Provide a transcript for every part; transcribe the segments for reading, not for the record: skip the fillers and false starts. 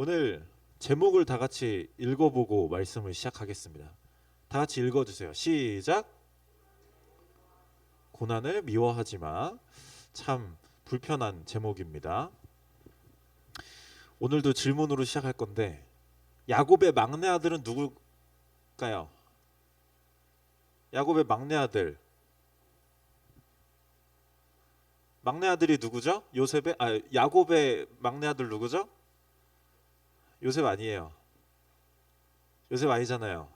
오늘 제목을 다 같이 읽어보고 말씀을 시작하겠습니다. 다 같이 읽어주세요. 시작. 고난을 미워하지 마. 참 불편한 제목입니다. 오늘도 질문으로 시작할 건데 야곱의 막내 아들은 누굴까요? 야곱의 막내 아들. 막내 아들이 누구죠? 야곱의 막내 아들 누구죠? 요셉 아니에요. 요셉 아니잖아요.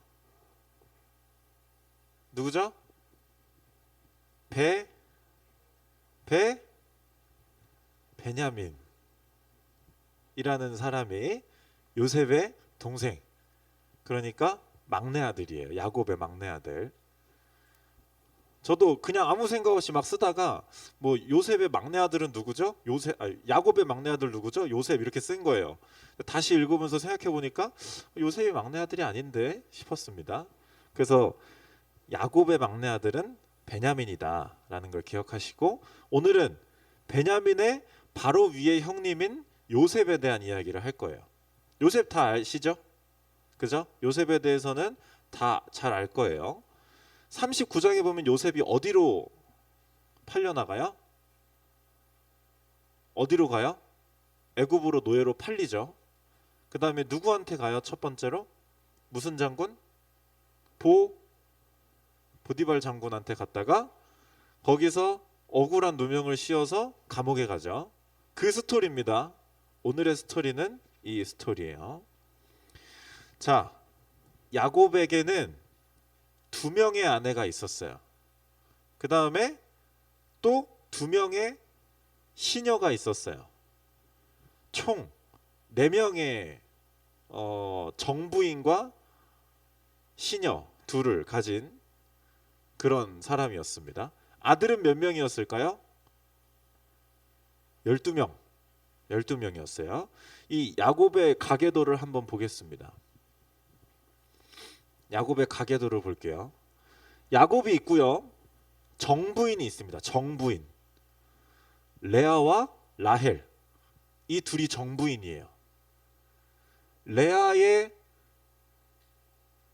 누구죠? 베 베 베냐민이라는 사람이 요셉의 동생. 그러니까 막내 아들이에요. 야곱의 막내 아들. 저도 그냥 아무 생각 없이 막 쓰다가 뭐 요셉의 막내 아들은 누구죠? 야곱의 막내 아들 누구죠? 요셉 이렇게 쓴 거예요. 다시 읽으면서 생각해 보니까 요셉이 막내 아들이 아닌데 싶었습니다. 그래서 야곱의 막내 아들은 베냐민이다라는 걸 기억하시고, 오늘은 베냐민의 바로 위의 형님인 요셉에 대한 이야기를 할 거예요. 요셉 다 아시죠? 그죠? 요셉에 대해서는 다 잘 알 거예요. 39장에 보면 요셉이 어디로 팔려나가요? 어디로 가요? 애굽으로 노예로 팔리죠. 그 다음에 누구한테 가요? 첫 번째로 무슨 장군? 보디발 장군한테 갔다가 거기서 억울한 누명을 씌워서 감옥에 가죠. 그 스토리입니다. 오늘의 스토리는 이 스토리예요. 자, 야곱에게는 두 명의 아내가 있었어요. 그 다음에 또 두 명의 시녀가 있었어요. 총 4명의 정부인과 시녀 둘을 가진 그런 사람이었습니다. 아들은 몇 명이었을까요? 12명. 12명이었어요. 이 야곱의 가계도를 한번 보겠습니다. 야곱의 가계도를 볼게요. 야곱이 있고요. 정부인이 있습니다. 정부인. 레아와 라헬. 이 둘이 정부인이에요. 레아의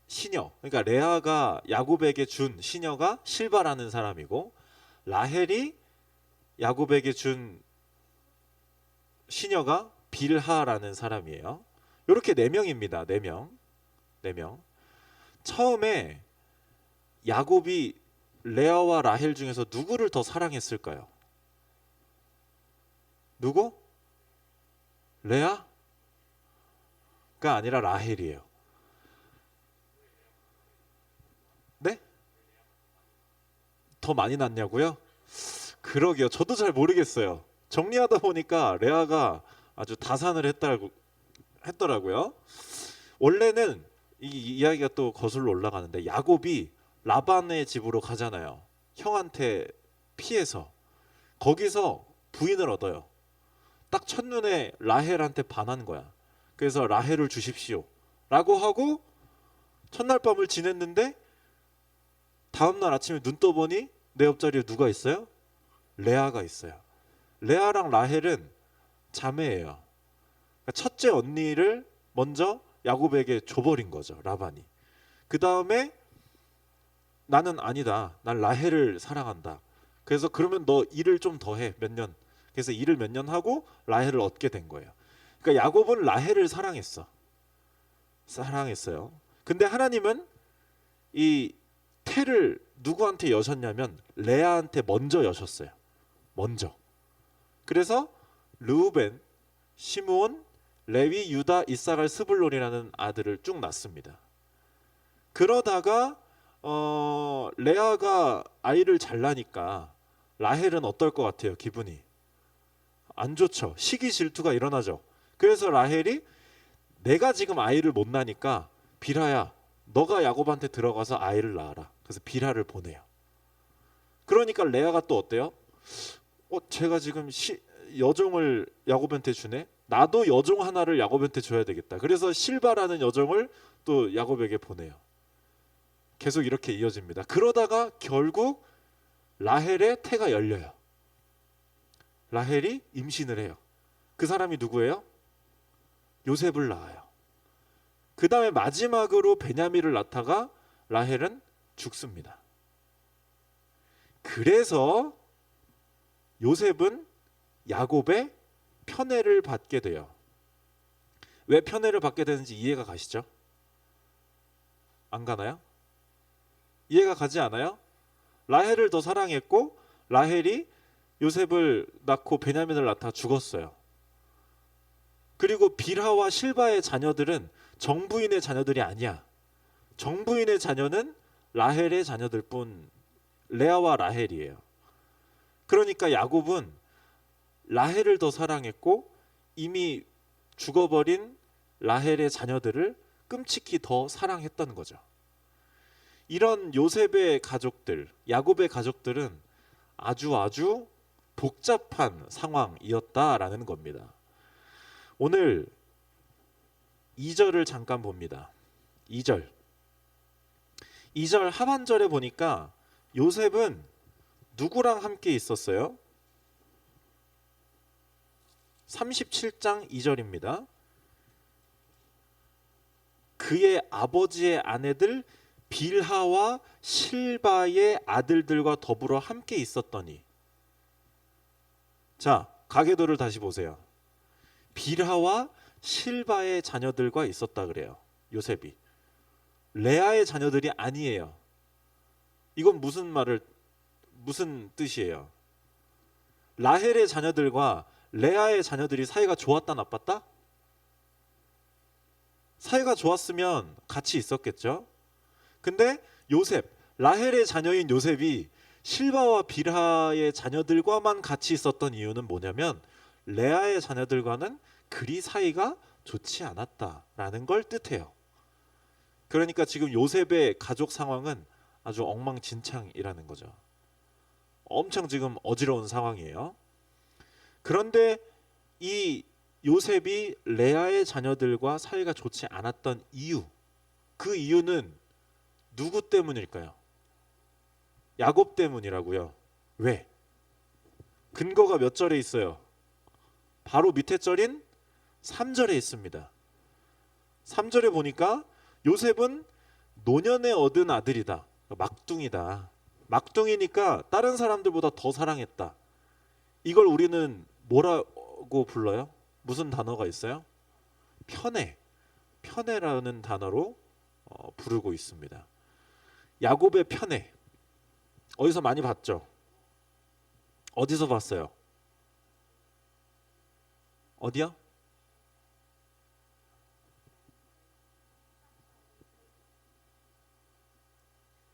시녀, 그러니까 레아가 야곱에게 준 시녀가 실바라는 사람이고, 라헬이 야곱에게 준 시녀가 빌하라는 사람이에요. 이렇게 4명입니다. 4명. 4명. 처음에 야곱이 레아와 라헬 중에서 누구를 더 사랑했을까요? 누구? 레아가 아니라 라헬이에요. 네? 더 많이 낳냐고요? 그러게요. 저도 잘 모르겠어요. 정리하다 보니까 레아가 아주 다산을 했더라고요. 원래는 이 이야기가 또 거슬러 올라가는데 야곱이 라반의 집으로 가잖아요. 형한테 피해서 거기서 부인을 얻어요. 딱 첫눈에 라헬한테 반한 거야. 그래서 라헬을 주십시오 라고 하고 첫날 밤을 지냈는데 다음날 아침에 눈 떠보니 내 옆자리에 누가 있어요? 레아가 있어요. 레아랑 라헬은 자매예요. 그러니까 첫째 언니를 먼저 야곱에게 줘버린 거죠, 라반이. 그 다음에 나는 아니다, 난 라헬을 사랑한다. 그래서 그러면 너 일을 좀 더 해, 몇 년. 그래서 일을 몇 년 하고 라헬을 얻게 된 거예요. 그러니까 야곱은 라헬을 사랑했어요. 근데 하나님은 이 태를 누구한테 여셨냐면 레아한테 먼저 여셨어요. 먼저. 그래서 르우벤, 시므온, 레위, 유다, 이사갈, 스불론이라는 아들을 쭉 낳습니다. 그러다가 레아가 아이를 잘 낳으니까 라헬은 어떨 것 같아요? 기분이 안 좋죠. 시기 질투가 일어나죠. 그래서 라헬이 내가 지금 아이를 못 낳으니까 빌하야 너가 야곱한테 들어가서 아이를 낳아라. 그래서 빌하를 보내요. 그러니까 레아가 또 어때요? 제가 지금 여종을 야곱한테 주네. 나도 여종 하나를 야곱한테 줘야 되겠다. 그래서 실바라는 여종을 또 야곱에게 보내요. 계속 이렇게 이어집니다. 그러다가 결국 라헬의 태가 열려요. 라헬이 임신을 해요. 그 사람이 누구예요? 요셉을 낳아요. 그 다음에 마지막으로 베냐민을 낳다가 라헬은 죽습니다. 그래서 요셉은 야곱의 편애를 받게 돼요. 왜 편애를 받게 되는지 이해가 가시죠? 안 가나요? 이해가 가지 않아요? 라헬을 더 사랑했고 라헬이 요셉을 낳고 베냐민을 낳다 죽었어요. 그리고 빌하와 실바의 자녀들은 정부인의 자녀들이 아니야. 정부인의 자녀는 라헬의 자녀들 뿐, 레아와 라헬이에요. 그러니까 야곱은 라헬을 더 사랑했고 이미 죽어버린 라헬의 자녀들을 끔찍히 더 사랑했던 거죠. 이런 요셉의 가족들, 야곱의 가족들은 아주 복잡한 상황이었다라는 겁니다. 오늘 2절을 잠깐 봅니다. 2절 하반절에 보니까 요셉은 누구랑 함께 있었어요? 37장 2절입니다. 그의 아버지의 아내들 빌하와 실바의 아들들과 더불어 함께 있었더니, 자, 가계도를 다시 보세요. 빌하와 실바의 자녀들과 있었다 그래요. 요셉이 레아의 자녀들이 아니에요. 이건 무슨 뜻이에요? 라헬의 자녀들과 레아의 자녀들이 사이가 좋았다 나빴다? 사이가 좋았으면 같이 있었겠죠. 근데 요셉, 라헬의 자녀인 요셉이 실바와 빌하의 자녀들과만 같이 있었던 이유는 뭐냐면 레아의 자녀들과는 그리 사이가 좋지 않았다라는 걸 뜻해요. 그러니까 지금 요셉의 가족 상황은 아주 엉망진창이라는 거죠. 엄청 지금 어지러운 상황이에요. 그런데 이 요셉이 레아의 자녀들과 사이가 좋지 않았던 이유, 그 이유는 누구 때문일까요? 야곱 때문이라고요. 왜? 근거가 몇 절에 있어요? 바로 밑에 절인 3절에 있습니다. 3절에 보니까 요셉은 노년에 얻은 아들이다. 막둥이다. 막둥이니까 다른 사람들보다 더 사랑했다. 이걸 우리는 뭐라고 불러요? 무슨 단어가 있어요? 편애라는 단어로 부르고 있습니다. 야곱의 편애. 어디서 많이 봤죠? 어디서 봤어요? 어디요?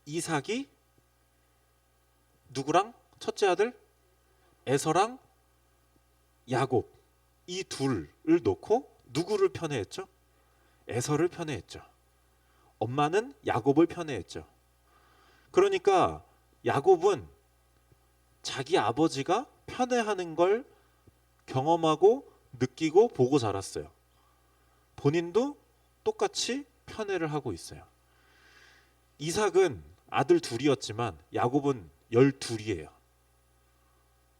이삭이 누구랑? 첫째 아들 에서랑 야곱, 이 둘을 놓고 누구를 편애했죠? 에서를 편애했죠. 엄마는 야곱을 편애했죠. 그러니까 야곱은 자기 아버지가 편애하는 걸 경험하고 느끼고 보고 자랐어요. 본인도 똑같이 편애를 하고 있어요. 이삭은 아들 둘이었지만 야곱은 12이에요.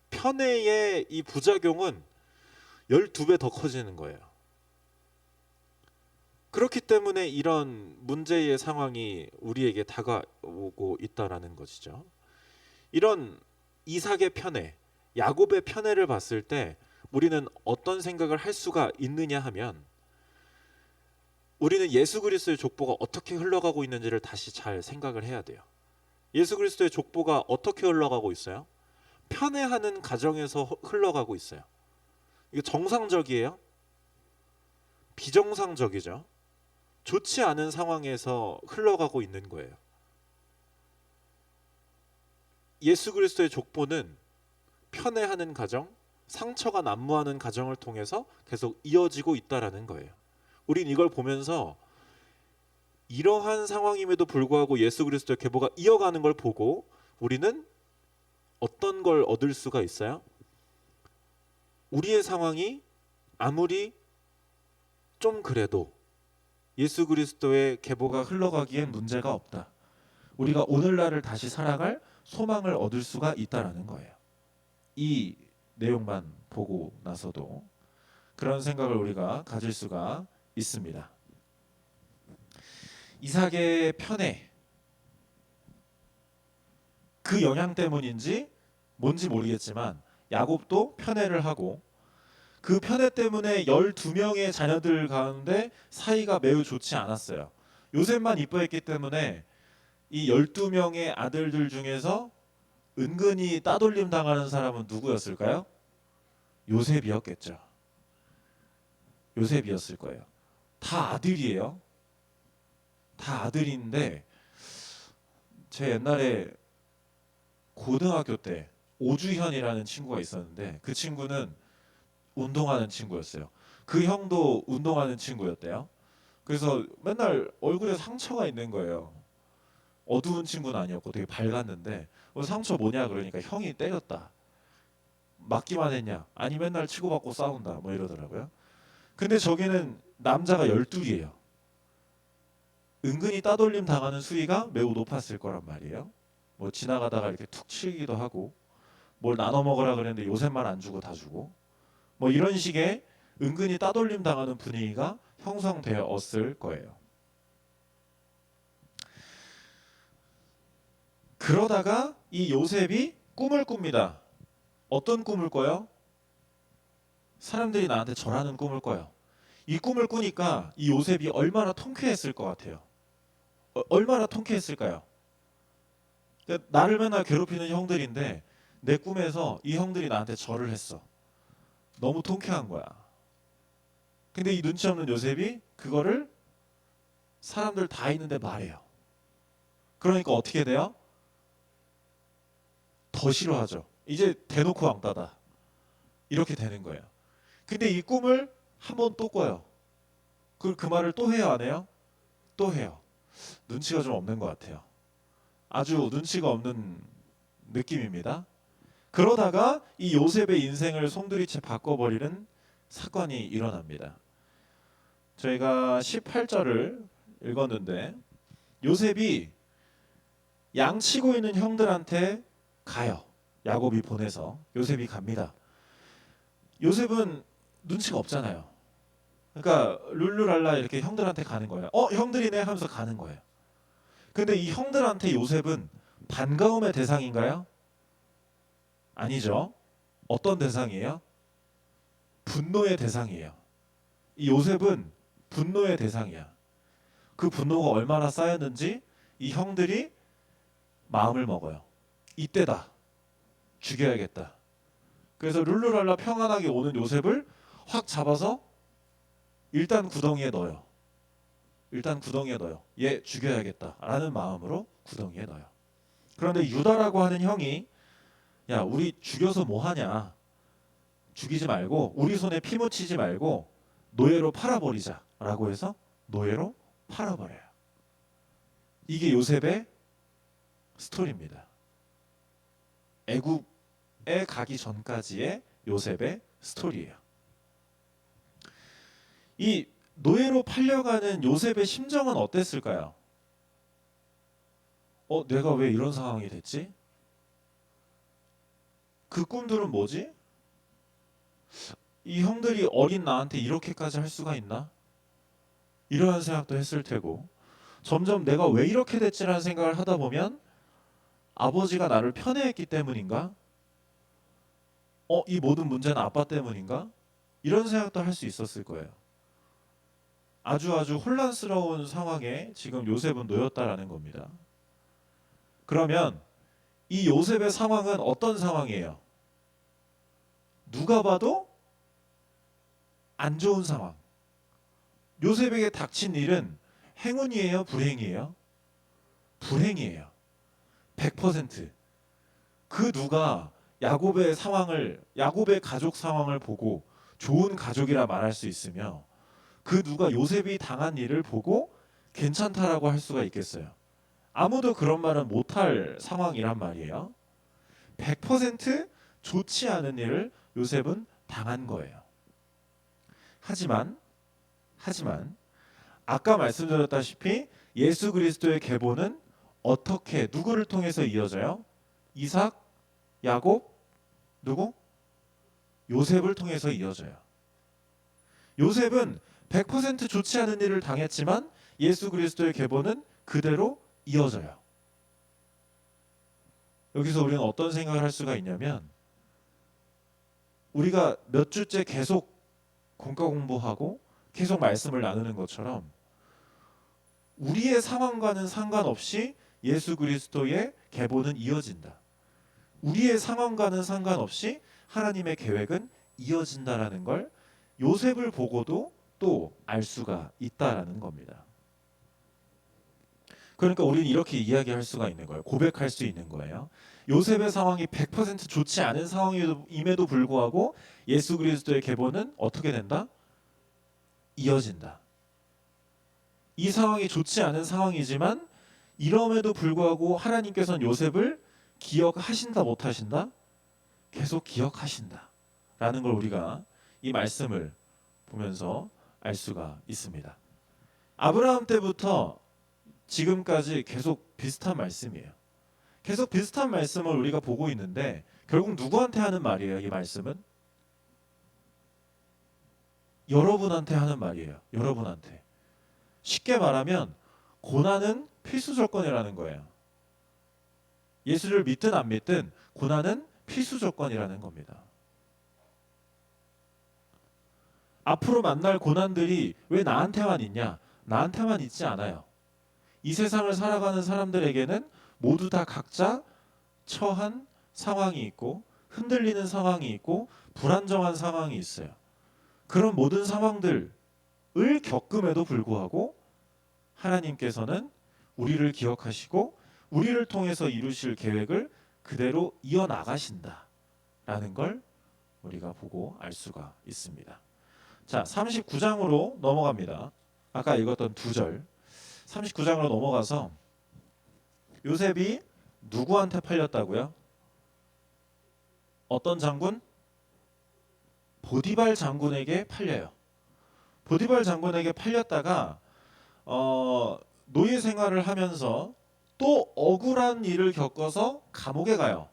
편애의 이 부작용은 12배 더 커지는 거예요. 그렇기 때문에 이런 문제의 상황이 우리에게 다가오고 있다라는 것이죠. 이런 이삭의 편애, 야곱의 편애를 봤을 때 우리는 어떤 생각을 할 수가 있느냐 하면, 우리는 예수 그리스도의 족보가 어떻게 흘러가고 있는지를 다시 잘 생각을 해야 돼요. 예수 그리스도의 족보가 어떻게 흘러가고 있어요? 편애하는 가정에서 흘러가고 있어요. 이게 정상적이에요? 비정상적이죠. 좋지 않은 상황에서 흘러가고 있는 거예요. 예수 그리스도의 족보는 편애하는 가정, 상처가 난무하는 가정을 통해서 계속 이어지고 있다라는 거예요. 우린 이걸 보면서 이러한 상황임에도 불구하고 예수 그리스도의 계보가 이어가는 걸 보고 우리는 어떤 걸 얻을 수가 있어요? 우리의 상황이 아무리 좀 그래도 예수 그리스도의 계보가 흘러가기엔 문제가 없다. 우리가 오늘날을 다시 살아갈 소망을 얻을 수가 있다라는 거예요. 이 내용만 보고 나서도. 그런 생각을 우리가 가질 수가 있습니다. 이삭의 편애, 그 영향 때문인지 뭔지 모르겠지만 야곱도 편애를 하고, 그 편애 때문에 12명의 자녀들 가운데 사이가 매우 좋지 않았어요. 요셉만 이뻐했기 때문에 이 12명의 아들들 중에서 은근히 따돌림 당하는 사람은 누구였을까요? 요셉이었겠죠. 요셉이었을 거예요. 다 아들이에요. 다 아들인데, 제 옛날에 고등학교 때 오주현이라는 친구가 있었는데, 그 친구는 운동하는 친구였어요. 그 형도 운동하는 친구였대요. 그래서 맨날 얼굴에 상처가 있는 거예요. 어두운 친구는 아니었고 되게 밝았는데, 상처 뭐냐 그러니까 형이 때렸다, 맞기만 했냐, 아니 맨날 치고받고 싸운다, 뭐 이러더라고요. 근데 저기는 남자가 12이에요. 은근히 따돌림 당하는 수위가 매우 높았을 거란 말이에요. 뭐 지나가다가 이렇게 툭 치기도 하고, 뭘 나눠 먹으라 그랬는데 요새만 안 주고 다 주고, 뭐 이런 식의 은근히 따돌림 당하는 분위기가 형성되었을 거예요. 그러다가 이 요셉이 꿈을 꿉니다. 어떤 꿈을 꿔요? 사람들이 나한테 절하는 꿈을 꿔요. 이 꿈을 꾸니까 이 요셉이 얼마나 통쾌했을 것 같아요. 얼마나 통쾌했을까요? 나를 맨날 괴롭히는 형들인데 내 꿈에서 이 형들이 나한테 절을 했어. 너무 통쾌한 거야. 근데 이 눈치 없는 요셉이 그거를 사람들 다 있는데 말해요. 그러니까 어떻게 돼요? 더 싫어하죠. 이제 대놓고 왕따다, 이렇게 되는 거예요. 근데 이 꿈을 한 번 또 꿔요. 그 말을 또 해요, 안 해요? 또 해요. 눈치가 좀 없는 것 같아요. 아주 눈치가 없는 느낌입니다. 그러다가 이 요셉의 인생을 송두리째 바꿔버리는 사건이 일어납니다. 저희가 18절을 읽었는데, 요셉이 양치고 있는 형들한테 가요. 야곱이 보내서 요셉이 갑니다. 요셉은 눈치가 없잖아요. 그러니까 룰루랄라 이렇게 형들한테 가는 거예요. 형들이네 하면서 가는 거예요. 근데 이 형들한테 요셉은 반가움의 대상인가요? 아니죠. 어떤 대상이에요? 분노의 대상이에요. 이 요셉은 분노의 대상이야. 그 분노가 얼마나 쌓였는지 이 형들이 마음을 먹어요. 이때다, 죽여야겠다. 그래서 룰루랄라 평안하게 오는 요셉을 확 잡아서 일단 구덩이에 넣어요. 일단 구덩이에 넣어요. 얘 죽여야겠다라는 마음으로 구덩이에 넣어요. 그런데 유다라고 하는 형이, 야 우리 죽여서 뭐하냐, 죽이지 말고 우리 손에 피 묻히지 말고 노예로 팔아버리자 라고 해서 노예로 팔아버려요. 이게 요셉의 스토리입니다. 애굽에 가기 전까지의 요셉의 스토리예요. 이 노예로 팔려가는 요셉의 심정은 어땠을까요? 내가 왜 이런 상황이 됐지? 그 꿈들은 뭐지? 이 형들이 어린 나한테 이렇게까지 할 수가 있나? 이러한 생각도 했을 테고, 점점 내가 왜 이렇게 됐지라는 생각을 하다 보면 아버지가 나를 편애했기 때문인가? 이 모든 문제는 아빠 때문인가? 이런 생각도 할 수 있었을 거예요. 아주 혼란스러운 상황에 지금 요셉은 놓였다라는 겁니다. 그러면 이 요셉의 상황은 어떤 상황이에요? 누가 봐도 안 좋은 상황. 요셉에게 닥친 일은 행운이에요, 불행이에요? 불행이에요. 100%. 그 누가 야곱의 가족 상황을 보고 좋은 가족이라 말할 수 있으며, 그 누가 요셉이 당한 일을 보고 괜찮다라고 할 수가 있겠어요? 아무도 그런 말은 못할 상황이란 말이에요. 100% 좋지 않은 일을 요셉은 당한 거예요. 하지만 아까 말씀드렸다시피 예수 그리스도의 계보는 어떻게, 누구를 통해서 이어져요? 이삭, 야곱, 누구? 요셉을 통해서 이어져요. 요셉은 100% 좋지 않은 일을 당했지만 예수 그리스도의 계보는 그대로 이어져요. 여기서 우리는 어떤 생각을 할 수가 있냐면, 우리가 몇 주째 계속 공과 공부하고 계속 말씀을 나누는 것처럼 우리의 상황과는 상관없이 예수 그리스도의 계보는 이어진다. 우리의 상황과는 상관없이 하나님의 계획은 이어진다라는 걸 요셉을 보고도 또 알 수가 있다라는 겁니다. 그러니까 우리는 이렇게 이야기할 수가 있는 거예요. 고백할 수 있는 거예요. 요셉의 상황이 100% 좋지 않은 상황임에도 불구하고 예수 그리스도의 계보는 어떻게 된다? 이어진다. 이 상황이 좋지 않은 상황이지만 이럼에도 불구하고 하나님께서는 요셉을 기억하신다 못하신다? 계속 기억하신다 라는 걸 우리가 이 말씀을 보면서 알 수가 있습니다. 아브라함 때부터 지금까지 계속 비슷한 말씀이에요. 계속 비슷한 말씀을 우리가 보고 있는데 결국 누구한테 하는 말이에요? 이 말씀은 여러분한테 하는 말이에요. 여러분한테. 쉽게 말하면 고난은 필수 조건이라는 거예요. 예수를 믿든 안 믿든 고난은 필수 조건이라는 겁니다. 앞으로 만날 고난들이 왜 나한테만 있냐? 나한테만 있지 않아요. 이 세상을 살아가는 사람들에게는 모두 다 각자 처한 상황이 있고 흔들리는 상황이 있고 불안정한 상황이 있어요. 그런 모든 상황들을 겪음에도 불구하고 하나님께서는 우리를 기억하시고 우리를 통해서 이루실 계획을 그대로 이어나가신다라는 걸 우리가 보고 알 수가 있습니다. 자, 39장으로 넘어갑니다. 아까 읽었던 2절 39장으로 넘어가서 요셉이 누구한테 팔렸다고요? 어떤 장군? 보디발 장군에게 팔려요. 보디발 장군에게 팔렸다가 노예 생활을 하면서 또 억울한 일을 겪어서 감옥에 가요.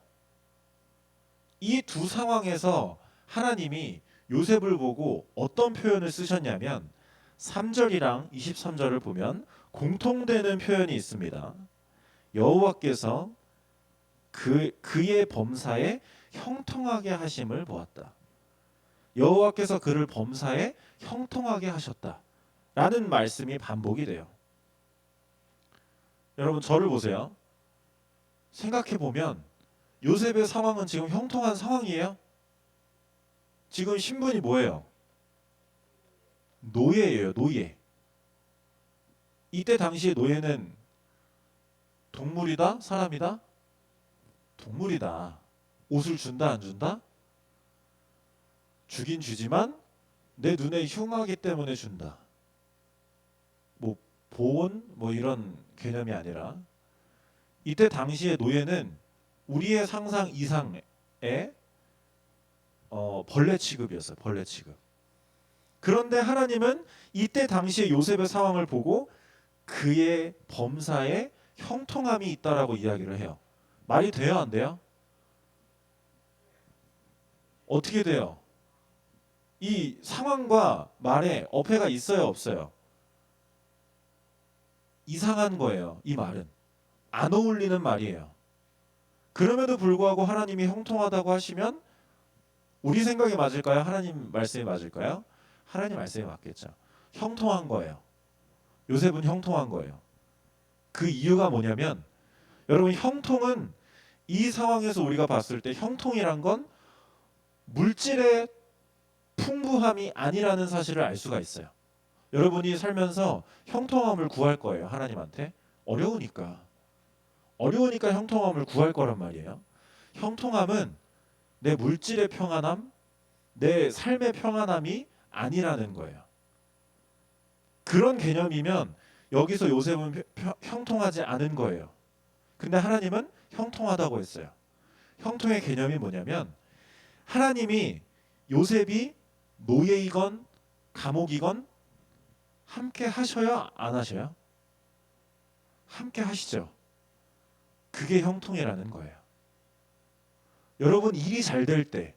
이 두 상황에서 하나님이 요셉을 보고 어떤 표현을 쓰셨냐면 3절이랑 23절을 보면 공통되는 표현이 있습니다. 여호와께서 그의 범사에 형통하게 하심을 보았다. 여호와께서 그를 범사에 형통하게 하셨다 라는 말씀이 반복이 돼요. 여러분 저를 보세요. 생각해 보면 요셉의 상황은 지금 형통한 상황이에요. 지금 신분이 뭐예요? 노예예요. 노예. 이때 당시에 노예는 동물이다? 사람이다? 동물이다. 옷을 준다 안 준다? 주긴 주지만 내 눈에 흉하기 때문에 준다. 뭐 보온 뭐 이런 개념이 아니라 이때 당시의 노예는 우리의 상상 이상의 벌레 취급이었어요. 벌레 취급. 그런데 하나님은 이때 당시의 요셉의 상황을 보고 그의 범사에 형통함이 있다라고 이야기를 해요. 말이 돼요, 안 돼요? 어떻게 돼요? 이 상황과 말에 어폐가 있어요, 없어요? 이상한 거예요. 이 말은 안 어울리는 말이에요. 그럼에도 불구하고 하나님이 형통하다고 하시면 우리 생각이 맞을까요? 하나님 말씀이 맞을까요? 하나님 말씀이 맞겠죠. 형통한 거예요. 요셉은 형통한 거예요. 그 이유가 뭐냐면 여러분 형통은 이 상황에서 우리가 봤을 때 형통이란 건 물질의 풍부함이 아니라는 사실을 알 수가 있어요. 여러분이 살면서 형통함을 구할 거예요. 하나님한테. 어려우니까 형통함을 구할 거란 말이에요. 형통함은 내 물질의 평안함, 내 삶의 평안함이 아니라는 거예요. 그런 개념이면 여기서 요셉은 형통하지 않은 거예요. 근데 하나님은 형통하다고 했어요. 형통의 개념이 뭐냐면 하나님이 요셉이 노예이건 감옥이건 함께 하셔야 안 하셔요? 함께 하시죠. 그게 형통이라는 거예요. 여러분 일이 잘 될 때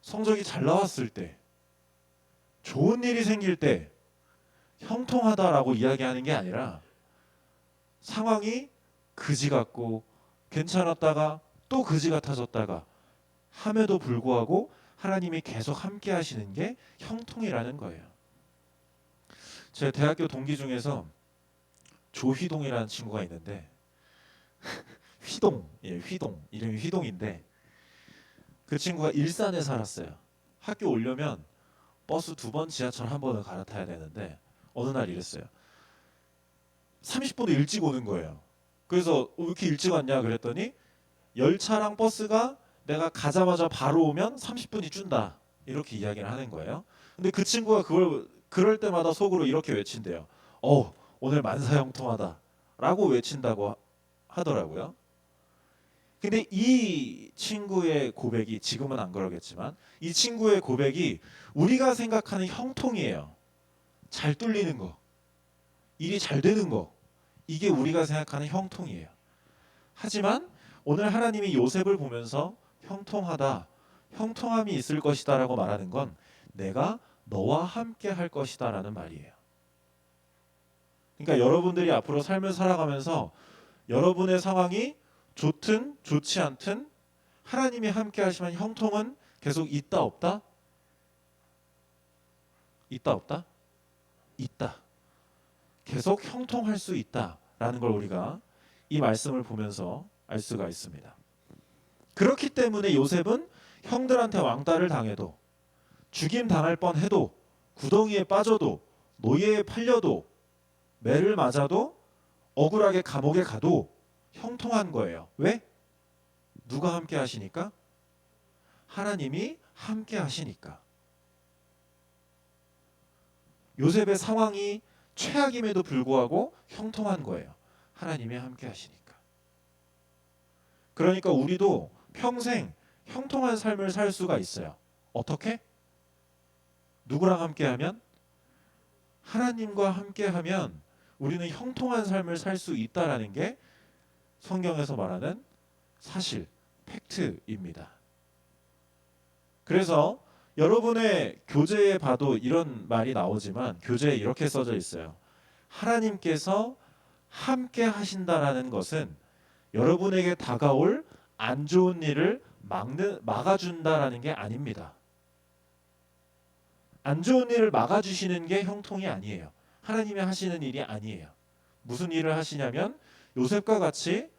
성적이 잘 나왔을 때, 좋은 일이 생길 때 형통하다라고 이야기하는 게 아니라 상황이 그지 같고 괜찮았다가 또 그지 같아졌다가 함에도 불구하고 하나님이 계속 함께 하시는 게 형통이라는 거예요. 제 대학교 동기 중에서 조휘동이라는 친구가 있는데 휘동, 예, 휘동, 이름이 휘동인데 그 친구가 일산에 살았어요. 학교 오려면 버스 2번, 지하철 1번을 갈아타야 되는데 어느 날 이랬어요. 30분 일찍 오는 거예요. 그래서 왜 이렇게 일찍 왔냐 그랬더니 열차랑 버스가 내가 가자마자 바로 오면 30분이 준다. 이렇게 이야기를 하는 거예요. 근데 그 친구가 그걸 그럴 때마다 속으로 이렇게 외친대요. 오늘 만사형통하다. 라고 외친다고 하더라고요. 근데 이 친구의 고백이, 지금은 안 그러겠지만 이 친구의 고백이 우리가 생각하는 형통이에요. 잘 뚫리는 거, 일이 잘 되는 거, 이게 우리가 생각하는 형통이에요. 하지만 오늘 하나님이 요셉을 보면서 형통하다, 형통함이 있을 것이다 라고 말하는 건 내가 너와 함께 할 것이다 라는 말이에요. 그러니까 여러분들이 앞으로 삶을 살아가면서 여러분의 상황이 좋든 좋지 않든 하나님이 함께 하시면 형통은 계속 있다 없다? 있다 없다? 있다. 계속 형통할 수 있다라는 걸 우리가 이 말씀을 보면서 알 수가 있습니다. 그렇기 때문에 요셉은 형들한테 왕따를 당해도, 죽임 당할 뻔해도, 구덩이에 빠져도, 노예에 팔려도, 매를 맞아도, 억울하게 감옥에 가도 형통한 거예요. 왜? 누가 함께 하시니까? 하나님이 함께 하시니까. 요셉의 상황이 최악임에도 불구하고 형통한 거예요. 하나님이 함께 하시니까. 그러니까 우리도 평생 형통한 삶을 살 수가 있어요. 어떻게? 누구랑 함께하면? 하나님과 함께하면 우리는 형통한 삶을 살 수 있다라는 게 성경에서 말하는 사실, 팩트입니다. 그래서 여러분의 교재에 봐도 이런 말이 나오지만 교재에 이렇게 써져 있어요. 하나님께서 함께 하신다라는 것은 여러분에게 다가올 안 좋은 일을 막아준다라는 게 아닙니다. 안 좋은 일을 막아주시는 게 형통이 아니에요. 하나님이 하시는 일이 아니에요. 무슨 일을 하시냐면 요셉과 같이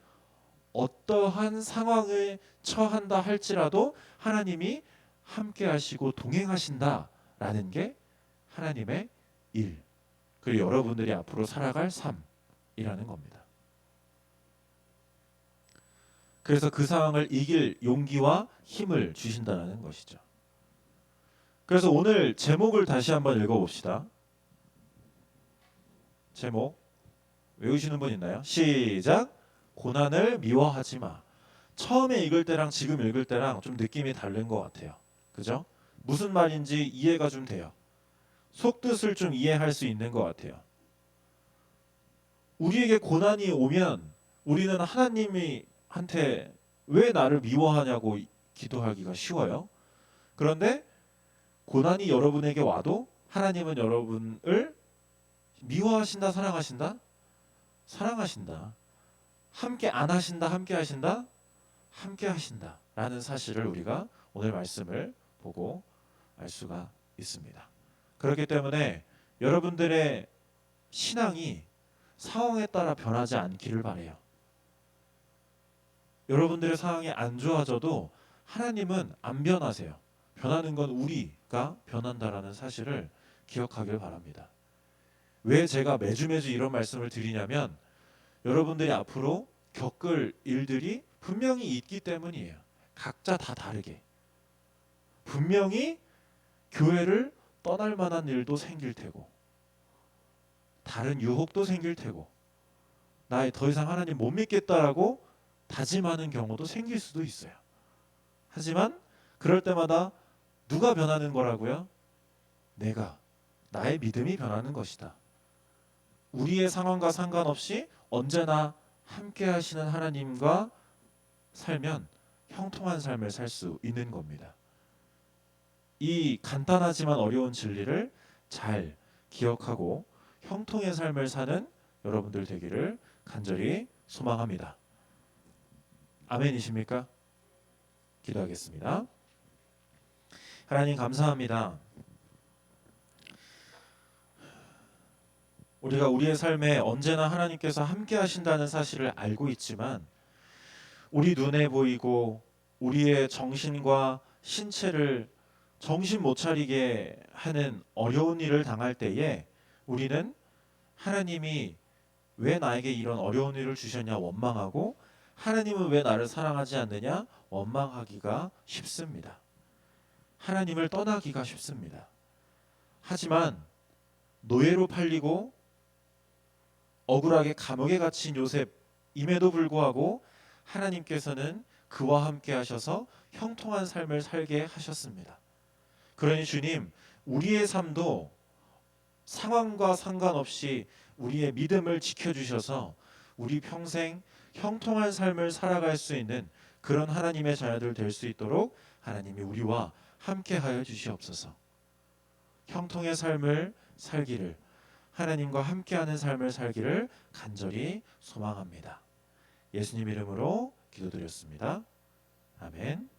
어떠한 상황에 처한다 할지라도 하나님이 함께 하시고 동행하신다라는 게 하나님의 일, 그리고 여러분들이 앞으로 살아갈 삶이라는 겁니다. 그래서 그 상황을 이길 용기와 힘을 주신다는 것이죠. 그래서 오늘 제목을 다시 한번 읽어봅시다. 제목 외우시는 분 있나요? 시작. 고난을 미워하지 마. 처음에 읽을 때랑 지금 읽을 때랑 좀 느낌이 다른 것 같아요. 그죠? 무슨 말인지 이해가 좀 돼요. 속뜻을 좀 이해할 수 있는 것 같아요. 우리에게 고난이 오면 우리는 하나님한테 왜 나를 미워하냐고 기도하기가 쉬워요. 그런데 고난이 여러분에게 와도 하나님은 여러분을 미워하신다, 사랑하신다? 사랑하신다. 함께 안 하신다, 함께 하신다? 함께 하신다 라는 사실을 우리가 오늘 말씀을 보고 알 수가 있습니다. 그렇기 때문에 여러분들의 신앙이 상황에 따라 변하지 않기를 바라요. 여러분들의 상황이 안 좋아져도 하나님은 안 변하세요. 변하는 건 우리가 변한다라는 사실을 기억하길 바랍니다. 왜 제가 매주 이런 말씀을 드리냐면 여러분들이 앞으로 겪을 일들이 분명히 있기 때문이에요. 각자 다 다르게. 분명히 교회를 떠날 만한 일도 생길 테고 다른 유혹도 생길 테고 나 더 이상 하나님 못 믿겠다라고 다짐하는 경우도 생길 수도 있어요. 하지만 그럴 때마다 누가 변하는 거라고요? 나의 믿음이 변하는 것이다. 우리의 상황과 상관없이 언제나 함께 하시는 하나님과 살면 형통한 삶을 살 수 있는 겁니다. 이 간단하지만 어려운 진리를 잘 기억하고 형통의 삶을 사는 여러분들 되기를 간절히 소망합니다. 아멘이십니까? 기도하겠습니다. 하나님 감사합니다. 우리가 우리의 삶에 언제나 하나님께서 함께 하신다는 사실을 알고 있지만 우리 눈에 보이고 우리의 정신과 신체를 정신 못 차리게 하는 어려운 일을 당할 때에 우리는 하나님이 왜 나에게 이런 어려운 일을 주셨냐 원망하고 하나님은 왜 나를 사랑하지 않느냐 원망하기가 쉽습니다. 하나님을 떠나기가 쉽습니다. 하지만 노예로 팔리고 억울하게 감옥에 갇힌 요셉임에도 불구하고 하나님께서는 그와 함께 하셔서 형통한 삶을 살게 하셨습니다. 그러니 주님, 우리의 삶도 상황과 상관없이 우리의 믿음을 지켜주셔서 우리 평생 형통한 삶을 살아갈 수 있는 그런 하나님의 자녀들 될 수 있도록 하나님이 우리와 함께하여 주시옵소서. 형통의 삶을 살기를, 하나님과 함께하는 삶을 살기를 간절히 소망합니다. 예수님 이름으로 기도드렸습니다. 아멘.